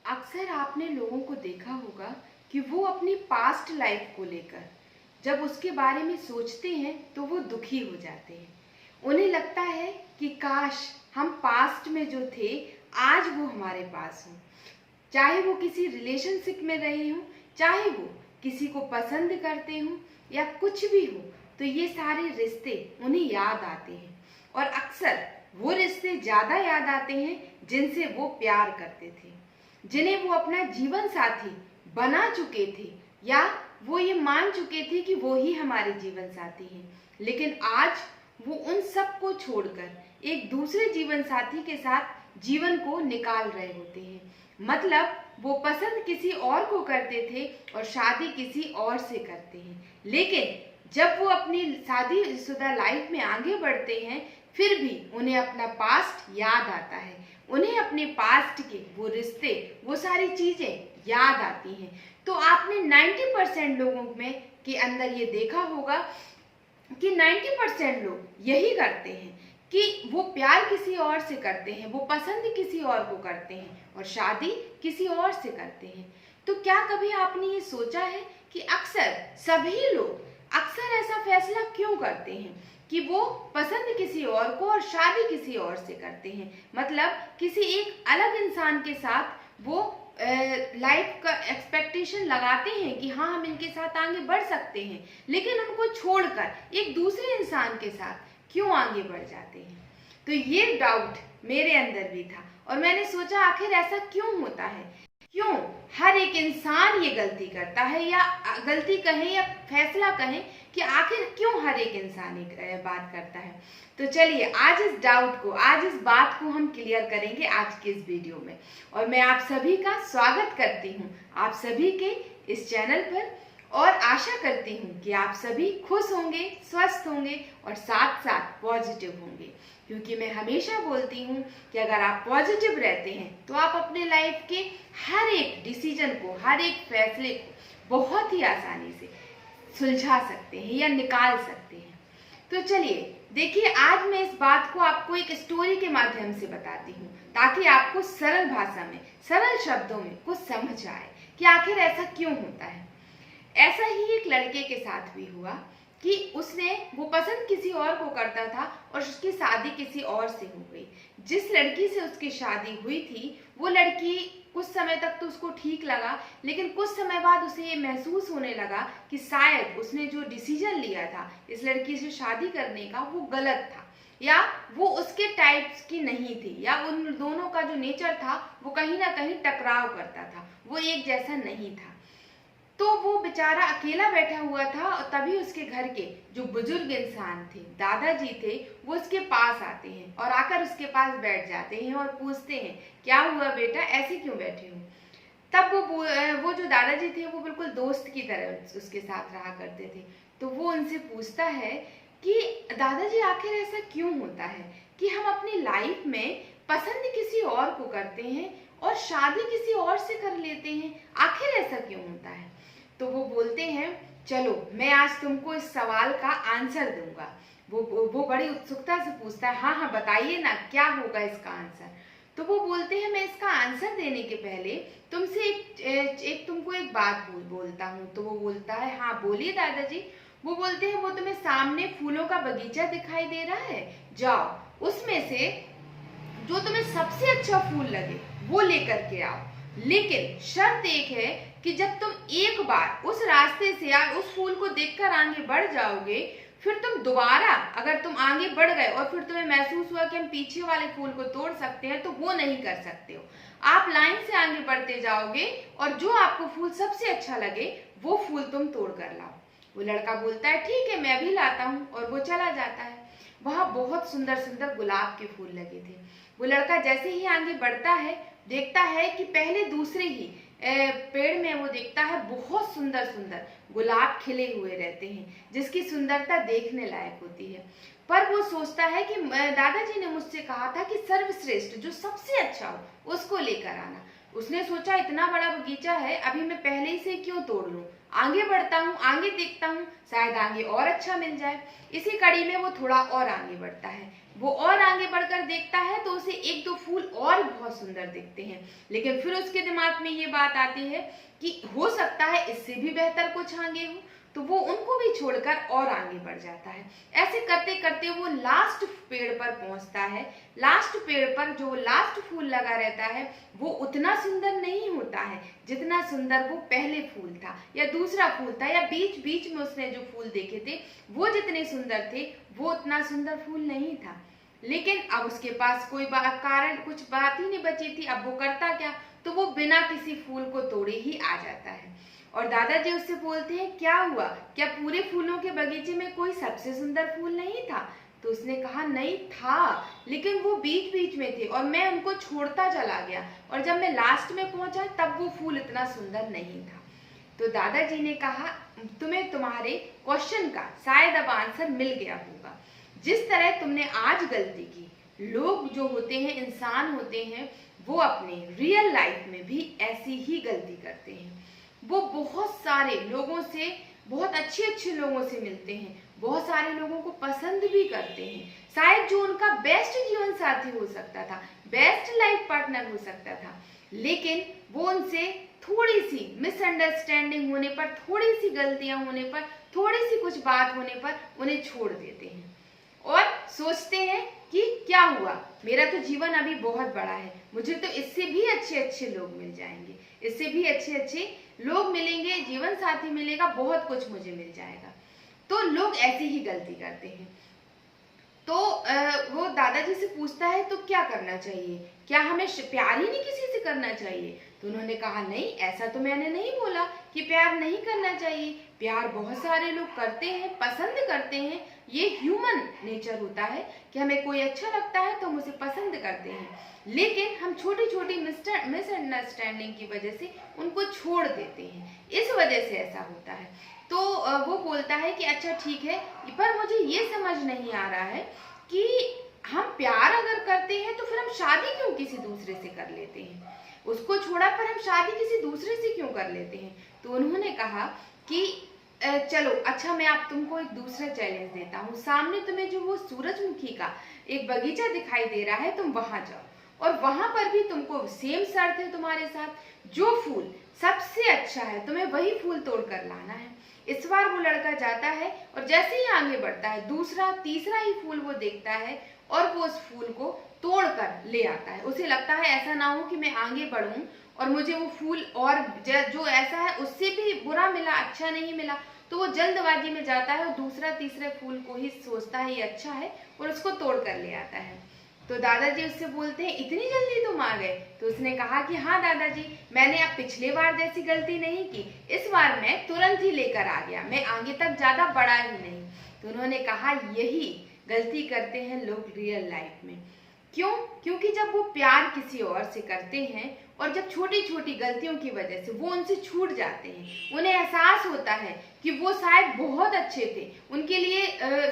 अक्सर आपने लोगों को देखा होगा कि वो अपनी पास्ट लाइफ को लेकर जब उसके बारे में सोचते हैं तो वो दुखी हो जाते हैं। उन्हें लगता है कि काश हम पास्ट में जो थे आज वो हमारे पास हों। चाहे वो किसी रिलेशनशिप में रहे हों, चाहे वो किसी को पसंद करते हों या कुछ भी हो, तो ये सारे रिश्ते उन्हें याद आते हैं। और अक्सर वो रिश्ते ज़्यादा याद आते हैं जिनसे वो प्यार करते थे, जिन्हें वो अपना जीवन साथी बना चुके थे, या वो ये मान चुके थे कि वो ही हमारे जीवन साथी हैं। लेकिन आज वो उन सब को छोड़कर एक दूसरे जीवन साथी के साथ जीवन को निकाल रहे होते हैं। मतलब वो पसंद किसी और को करते थे और शादी किसी और से करते हैं, लेकिन जब वो अपनी शादीशुदा लाइफ में आगे बढ़ते हैं फिर भी उन्हें अपना पास्ट याद आता है। उन्हें अपने पास्ट के वो रिश्ते, वो सारी चीजें याद आती हैं। तो आपने 90% लोगों में के अंदर ये देखा होगा कि 90% लोग यही करते हैं कि वो प्यार किसी और से करते हैं, वो पसंद किसी और को करते हैं और शादी किसी और से करते हैं। तो क्या कभी आपने ये सोचा है कि अक्सर सभी लोग अक्सर ऐसा फैसला क्यों करते हैं कि वो पसंद किसी और को और शादी किसी और से करते हैं? मतलब किसी एक अलग इंसान के साथ वो लाइफ का एक्सपेक्टेशन लगाते हैं कि हाँ हम इनके साथ आगे बढ़ सकते हैं, लेकिन उनको छोड़कर एक दूसरे इंसान के साथ क्यों आगे बढ़ जाते हैं? तो ये डाउट मेरे अंदर भी था और मैंने सोचा आखिर ऐसा क्यों होता है, क्यों हर एक इंसान ये गलती करता है, या गलती कहें या फैसला कहें कि आखिर क्यों हर एक इंसान एक बात करता है। तो चलिए आज इस डाउट को, आज इस बात को हम क्लियर करेंगे आज के इस वीडियो में। और मैं आप सभी का स्वागत करती हूँ आप सभी के इस चैनल पर, और आशा करती हूँ कि आप सभी खुश होंगे, स्वस्थ होंगे और साथ साथ पॉजिटिव होंगे, क्योंकि मैं हमेशा बोलती हूँ कि अगर आप पॉजिटिव रहते हैं तो आप अपने लाइफ के हर एक डिसीजन को, हर एक फैसले को बहुत ही आसानी से सुलझा सकते हैं या निकाल सकते हैं। तो चलिए देखिए, आज मैं इस बात को आपको एक स्टोरी के माध्यम से बताती हूँ ताकि आपको सरल भाषा में, सरल शब्दों में कुछ समझ आए कि आखिर ऐसा क्यों होता है। ऐसा ही एक लड़के के साथ भी हुआ कि वो पसंद किसी और को करता था और उसकी शादी किसी और से हो गई। जिस लड़की से उसकी शादी हुई थी वो लड़की कुछ समय तक तो उसको ठीक लगा, लेकिन कुछ समय बाद उसे ये महसूस होने लगा कि शायद उसने जो डिसीजन लिया था इस लड़की से शादी करने का वो गलत था, या वो उसके टाइप्स की नहीं थी, या उन दोनों का जो नेचर था वो कहीं ना कहीं टकराव करता था, वो एक जैसा नहीं था। तो वो बेचारा अकेला बैठा हुआ था और तभी उसके घर के जो बुजुर्ग इंसान थे, दादाजी थे, वो उसके पास आते हैं और आकर उसके पास बैठ जाते हैं और पूछते हैं क्या हुआ बेटा, ऐसे क्यों बैठे हो। तब वो जो दादाजी थे वो बिल्कुल दोस्त की तरह उसके साथ रहा करते थे। तो वो उनसे पूछता है कि दादाजी आखिर ऐसा क्यों होता है कि हम अपनी लाइफ में पसंद किसी और को करते हैं और शादी किसी और से कर लेते हैं, आखिर ऐसा क्यों होता है। तो वो बोलते हैं चलो मैं आज तुमको इस सवाल का आंसर दूंगा। वो बड़ी उत्सुकता से पूछता है हाँ हाँ बताइए ना क्या होगा इसका आंसर। तो वो बोलते हैं मैं इसका आंसर देने के पहले तुमसे तुमको एक बात बोलता हूँ। तो वो बोलता है हाँ बोलिए दादाजी। वो बोलते हैं वो तुम्हें सामने फूलों का बगीचा दिखाई दे रहा है, जाओ उसमें से जो तुम्हें सबसे अच्छा फूल लगे वो लेकर के आओ, लेकिन शर्त एक है कि जब तुम एक बार उस रास्ते से या उस फूल को देखकर आगे बढ़ जाओगे, फिर तुम दोबारा अगर तुम आगे बढ़ गए और फिर तुम्हें महसूस हुआ कि हम पीछे वाले फूल को तोड़ सकते हैं, तो वो नहीं कर सकते हो। आप लाइन से आगे बढ़ते जाओगे और जो आपको फूल सबसे अच्छा लगे वो फूल तुम तोड़ कर लाओ। वो लड़का बोलता है ठीक है मैं अभी लाता हूँ, और वो चला जाता है। वहां बहुत सुंदर सुंदर गुलाब के फूल लगे थे। वो लड़का जैसे ही आगे बढ़ता है देखता है कि पहले दूसरे ही पेड़ में वो देखता है बहुत सुंदर सुंदर गुलाब खिले हुए रहते हैं, जिसकी सुंदरता देखने लायक होती है। पर वो सोचता है कि दादाजी ने मुझसे कहा था कि सर्वश्रेष्ठ जो सबसे अच्छा हो उसको लेकर आना। उसने सोचा इतना बड़ा बगीचा है, अभी मैं पहले ही से क्यों तोड़ लूं, आगे बढ़ता हूँ, आगे देखता हूँ, शायद आगे और अच्छा मिल जाए। इसी कड़ी में वो थोड़ा और आगे बढ़ता है। वो और आगे बढ़कर देखता है तो उसे एक दो फूल और बहुत सुंदर दिखते हैं, लेकिन फिर उसके दिमाग में ये बात आती है कि हो सकता है इससे भी बेहतर कुछ आगे हो, तो वो उनको भी छोड़कर और आगे बढ़ जाता है। ऐसे करते करते वो लास्ट पेड़ पर पहुंचता है। लास्ट पेड़ पर जो लास्ट फूल लगा रहता है वो उतना सुंदर नहीं होता है जितना सुंदर वो पहले फूल था या दूसरा फूल था, या बीच बीच में उसने जो फूल देखे थे वो जितने सुंदर थे वो उतना सुंदर फूल नहीं था। लेकिन अब उसके पास कोई कारण कुछ बात ही नहीं बची थी। अब वो करता क्या, तो वो बिना किसी फूल को तोड़े ही आ जाता है। और दादाजी उससे बोलते हैं, क्या हुआ, क्या पूरे फूलों के बगीचे में कोई सबसे सुंदर फूल नहीं था? तो उसने कहा, नहीं था, लेकिन वो बीच बीच में थे और मैं उनको छोड़ता चला गया, और जब मैं लास्ट में पहुंचा तब वो फूल इतना सुंदर नहीं था। तो दादाजी ने कहा, तुम्हें तुम्हारे क्वेश्चन का शायद अब आंसर मिल गया होगा। जिस तरह तुमने आज गलती की, लोग जो होते हैं, इंसान होते हैं, वो अपने रियल लाइफ में भी ऐसी ही गलती करते हैं। वो बहुत सारे लोगों से, बहुत अच्छे अच्छे लोगों से मिलते हैं, बहुत सारे लोगों को पसंद भी करते हैं, शायद जो उनका बेस्ट जीवन साथी हो सकता था, बेस्ट लाइफ पार्टनर हो सकता था, लेकिन वो उनसे थोड़ी सी मिसअंडरस्टैंडिंग होने पर, थोड़ी सी गलतियां होने पर, थोड़ी सी कुछ बात होने पर उन्हें छोड़ देते हैं और सोचते हैं कि क्या हुआ, मेरा तो जीवन अभी बहुत बड़ा है, मुझे तो इससे भी अच्छे अच्छे लोग मिल जाएंगे, इससे भी अच्छे अच्छे लोग मिलेंगे, जीवन साथी मिलेगा, बहुत कुछ मुझे मिल जाएगा। तो लोग ऐसी ही गलती करते हैं। तो वो दादाजी से पूछता है, तो क्या करना चाहिए, क्या हमें प्यार ही नहीं किसी से करना चाहिए? तो उन्होंने कहा, नहीं, ऐसा तो मैंने नहीं बोला कि प्यार नहीं करना चाहिए। प्यार बहुत सारे लोग करते हैं, पसंद करते हैं, ये ह्यूमन नेचर होता है कि हमें कोई अच्छा लगता है तो हम उसे पसंद करते हैं, लेकिन हम छोटी छोटी मिसअंडरस्टैंडिंग की वजह से उनको छोड़ देते हैं, इस वजह से ऐसा होता है। तो वो बोलता है कि अच्छा ठीक है, पर मुझे ये समझ नहीं आ रहा है कि हम प्यार अगर करते हैं तो फिर हम शादी क्यों किसी दूसरे से कर लेते हैं? उसको छोड़ा पर हम शादी किसी दूसरे से क्यों कर लेते हैं? तो उन्होंने कहा कि चलो अच्छा, मैं आप तुमको एक दूसरा चैलेंज देता हूँ, सामने तुम्हें जो वो सूरजमुखी का एक बगीचा दिखाई दे रहा है, तुम वहां जाओ और वहां पर भी तुमको सेम शर्त है तुम्हारे साथ, जो फूल सबसे अच्छा है तुम्हें वही फूल तोड़ कर लाना है। इस बार वो लड़का जाता है और जैसे ही आगे बढ़ता है दूसरा तीसरा ही फूल वो देखता है और वो उस फूल को तोड़ कर ले आता है। उसे लगता है ऐसा ना हो कि मैं आगे बढ़ूं और मुझे वो फूल और जो ऐसा है उससे भी बुरा मिला, अच्छा नहीं मिला, तो वो जल्दबाजी में जाता है और दूसरा तीसरे फूल को ही सोचता है ये अच्छा है और उसको तोड़ कर ले आता है। तो दादाजी उससे बोलते हैं, इतनी जल्दी तुम आ गए? तो उसने कहा कि हाँ दादाजी, मैंने अब पिछले बार जैसी गलती नहीं की, इस बार मैं तुरंत ही लेकर आ गया, मैं आगे तक ज्यादा बढ़ा ही नहीं। तो उन्होंने कहा, यही गलती करते हैं लोग रियल लाइफ में। क्यों? क्योंकि जब वो प्यार किसी और से करते हैं और जब छोटी छोटी गलतियों की वजह से वो उनसे छूट जाते हैं, उन्हें एहसास होता है कि वो शायद बहुत अच्छे थे, उनके लिए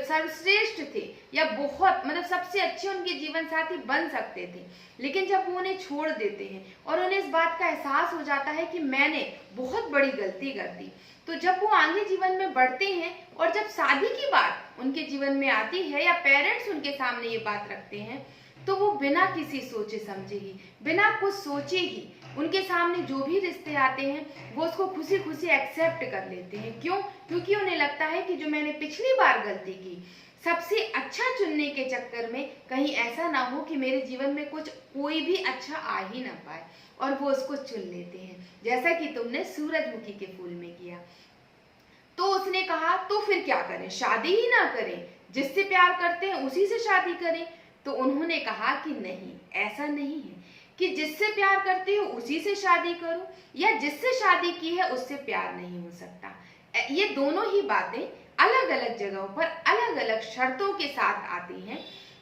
सर्वश्रेष्ठ थे, या बहुत मतलब सबसे अच्छे उनके जीवन साथी बन सकते थे, लेकिन जब वो उन्हें छोड़ देते हैं और उन्हें इस बात का एहसास हो जाता है कि मैंने बहुत बड़ी गलती कर दी, तो जब वो आगे जीवन में बढ़ते हैं और जब शादी की बात उनके जीवन में आती है या पेरेंट्स उनके सामने ये बात रखते हैं, तो वो बिना किसी सोचे समझे ही, बिना कुछ सोचे ही उनके सामने जो भी रिश्ते आते हैं वो उसको खुशी खुशी एक्सेप्ट कर लेते हैं। क्यों? क्योंकि उन्हें लगता है कि जो मैंने पिछली बार गलती की, सबसे अच्छा चुनने के चक्कर में कहीं ऐसा ना हो कि मेरे जीवन में कुछ कोई भी अच्छा आ ही ना पाए, और वो उसको चुन लेते हैं, जैसा कि तुमने सूरजमुखी के फूल में किया। तो उसने कहा, तो फिर क्या करें, शादी ही ना करें, जिससे प्यार करते हैं उसी से शादी करें? तो उन्होंने कहा कि नहीं, ऐसा नहीं है कि जिससे प्यार करते हो उसी से शादी करो, या जिससे शादी की है उससे प्यार नहीं हो सकता। ये दोनों ही बातें अलग अलग जगहों पर अलग अलग शर्तों के साथ आती हैं।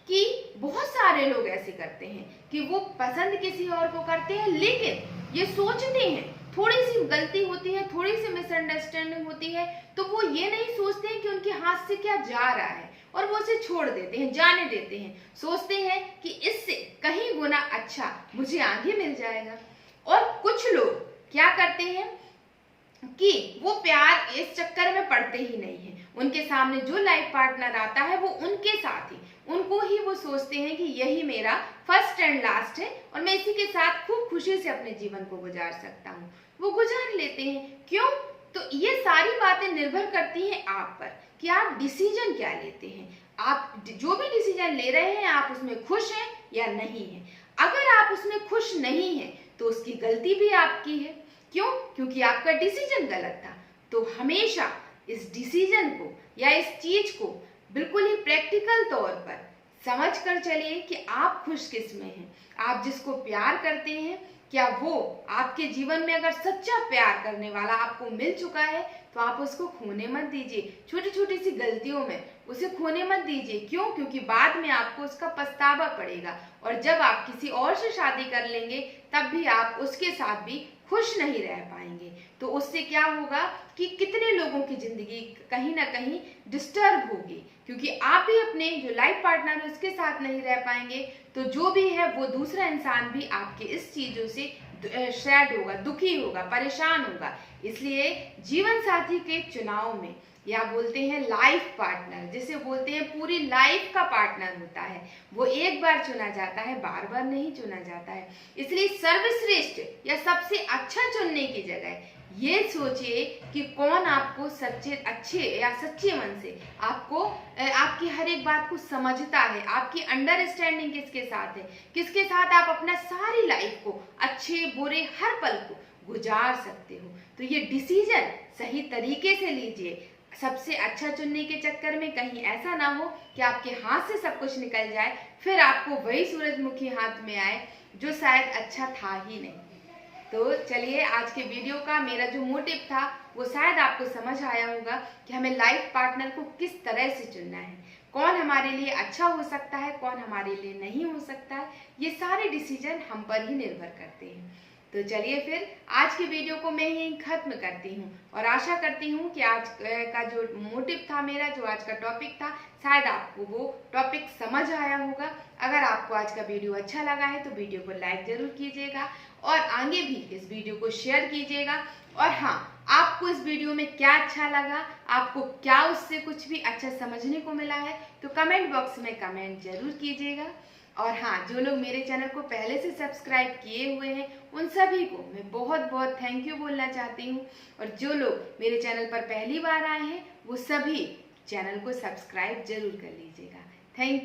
कि बहुत सारे लोग ऐसे करते हैं कि वो पसंद किसी और को करते हैं, लेकिन ये सोचते हैं, थोड़ी सी गलती होती है, थोड़ी सी मिसअंडरस्टैंडिंग होती है, तो वो ये नहीं सोचते हैं कि उनके हाथ से क्या जा रहा है और वो उसे छोड़ देते हैं, जाने देते हैं, सोचते हैं कि इससे कहीं गुना अच्छा मुझे आगे मिल जाएगा। और कुछ लोग क्या करते हैं, कि वो प्यार इस चक्कर में पड़ते ही नहीं है। उनके सामने जो लाइफ पार्टनर आता है वो उनके साथ ही, उनको ही वो सोचते हैं कि यही मेरा फर्स्ट एंड लास्ट है और मैं इसी के साथ खूब खुशी से अपने जीवन को गुजार सकता हूँ। वो गुजार लेते हैं। क्यों? तो ये सारी बातें निर्भर करती हैं आप पर कि आप डिसीजन क्या लेते हैं। आप जो भी डिसीजन ले रहे हैं आप उसमें खुश हैं या नहीं हैं। अगर आप उसमें खुश नहीं हैं तो उसकी गलती भी आपकी है। क्यों? क्योंकि आपका डिसीजन गलत था। तो हमेशा इस डिसीजन को या इस चीज को बिल्कुल ही प्रैक्टिकल तौर पर समझ कर चलिए कि आप खुश किस में हैं। आप जिसको प्यार करते हैं, क्या वो आपके जीवन में अगर सच्चा प्यार करने वाला आपको मिल चुका है तो आप उसको खोने मत दीजिए। छोटी छोटी सी गलतियों में उसे खोने मत दीजिए। क्यों? क्योंकि बाद में आपको उसका पछतावा पड़ेगा और जब आप किसी और से शादी कर लेंगे तब भी आप उसके साथ भी खुश नहीं रह पाएंगे। तो उससे क्या होगा कि कितने लोगों की जिंदगी कहीं ना कहीं डिस्टर्ब होगी, क्योंकि आप भी अपने जो लाइफ पार्टनर है उसके साथ नहीं रह पाएंगे। तो जो भी है वो दूसरा इंसान भी आपके इस चीजों से सैड होगा, दुखी होगा, परेशान होगा। इसलिए जीवन साथी के चुनाव में, या बोलते हैं लाइफ पार्टनर, जिसे बोलते हैं पूरी लाइफ का पार्टनर होता है, वो एक बार चुना जाता है, बार बार नहीं चुना जाता है। इसलिए सर्वश्रेष्ठ या सबसे अच्छा चुनने की जगह ये सोचिए कि कौन आपको सच्चे अच्छे या सच्चे मन से आपको आपकी हर एक बात को समझता है, आपकी अंडरस्टैंडिंग किसके साथ है, किसके साथ आप अपना सारी लाइफ को अच्छे बुरे हर पल को गुजार सकते हो। तो ये डिसीजन सही तरीके से लीजिए। सबसे अच्छा चुनने के चक्कर में कहीं ऐसा ना हो कि आपके हाथ से सब कुछ निकल जाए, फिर आपको वही सूरजमुखी हाथ में आए जो शायद अच्छा था ही नहीं। तो चलिए, आज के वीडियो का मेरा जो मोटिव था वो शायद आपको समझ आया होगा कि हमें लाइफ पार्टनर को किस तरह से चुनना है, कौन हमारे लिए अच्छा हो सकता है, कौन हमारे लिए नहीं हो सकता है। ये सारे डिसीजन हम पर ही निर्भर करते हैं। तो चलिए फिर आज के वीडियो को मैं यहीं खत्म करती हूँ और आशा करती हूँ कि आज का जो मोटिव था मेरा, जो आज का टॉपिक था, शायद आपको वो टॉपिक समझ आया होगा। अगर आपको आज का वीडियो अच्छा लगा है तो वीडियो को लाइक जरूर कीजिएगा और आगे भी इस वीडियो को शेयर कीजिएगा। और हाँ, आपको इस वीडियो में क्या अच्छा लगा, आपको क्या उससे कुछ भी अच्छा समझने को मिला है, तो कमेंट बॉक्स में कमेंट जरूर कीजिएगा। और हाँ, जो लोग मेरे चैनल को पहले से सब्सक्राइब किए हुए हैं उन सभी को मैं बहुत बहुत थैंक यू बोलना चाहती हूँ। और जो लोग मेरे चैनल पर पहली बार आए हैं वो सभी चैनल को सब्सक्राइब जरूर कर लीजिएगा। Thank you.